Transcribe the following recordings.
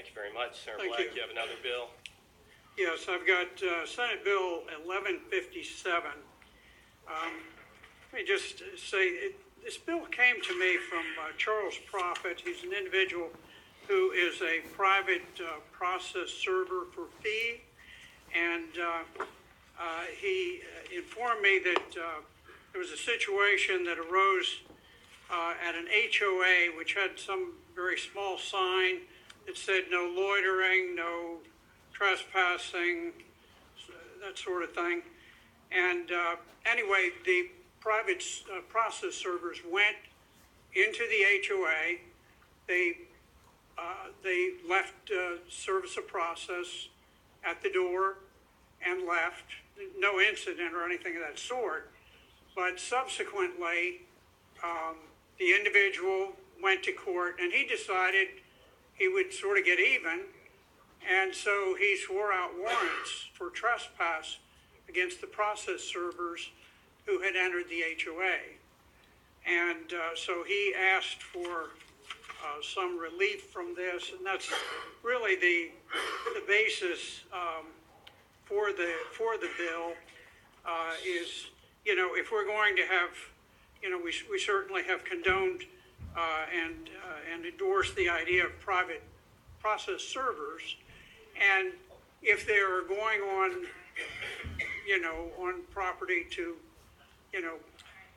Thank you very much. Senator Thank Black, you. you have another bill? Yes, I've got Senate Bill 1157. Let me just say, this bill came to me from Charles Prophet. He's an individual who is a private process server for fee, and he informed me that there was a situation that arose at an HOA, which had some very small sign that said no loitering, no trespassing, that sort of thing. And anyway, the private process servers went into the HOA. They left service of process at the door and left. No incident or anything of that sort. But subsequently, the individual went to court and he decided he would sort of get even. And so he swore out warrants for trespass against the process servers who had entered the HOA. And so he asked for some relief from this, and that's really the basis for the bill. Is, you know, if we're going to have, you know, we certainly have condoned and endorsed the idea of private process servers, and if they are going on, you know, on property to, you know,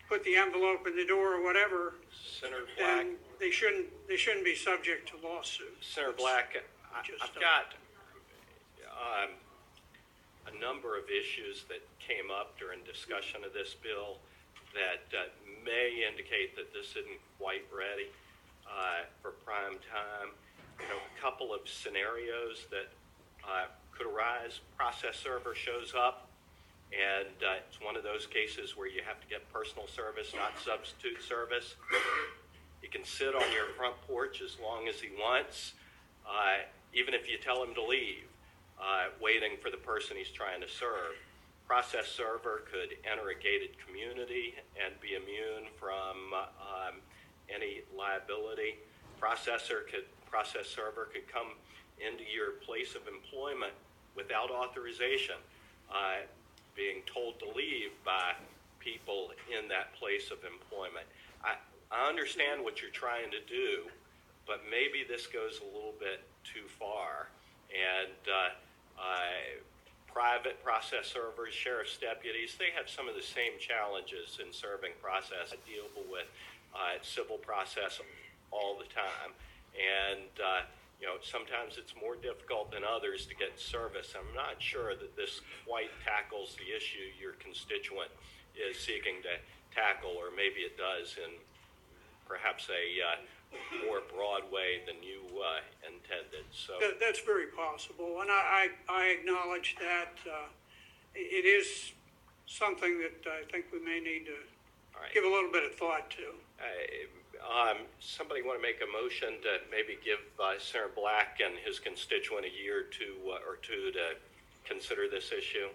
put the envelope in the door or whatever, Senator Black, then they shouldn't be subject to lawsuits. Senator Black, I've got a number of issues that came up during discussion of this bill that may indicate that this isn't quite ready for prime time. You know, a couple of scenarios that could arise. Process server shows up, and it's one of those cases where you have to get personal service, not substitute service. He can sit on your front porch as long as he wants, even if you tell him to leave, waiting for the person he's trying to serve. Process server could enter a gated community and be immune from any liability. Process server could come into your place of employment without authorization, being told to leave by people in that place of employment. I understand what you're trying to do, but maybe this goes a little bit too far. And private process servers, sheriff's deputies, they have some of the same challenges in serving process. I deal with civil process all the time. And you know, sometimes it's more difficult than others to get service. I'm not sure that this quite tackles the issue your constituent is seeking to tackle, or maybe it does in perhaps a more broad way than you intended. So that's very possible, and I acknowledge that it is something that I think we may need to give a little bit of thought to. Somebody want to make a motion to maybe give Senator Black and his constituent a year or two to consider this issue?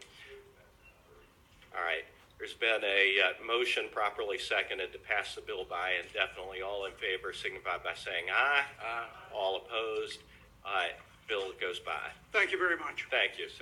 All right. There's been a motion properly seconded to pass the bill by indefinitely. All in favor signify by saying aye. Aye. All opposed? Bill goes by. Thank you very much. Thank you, sir.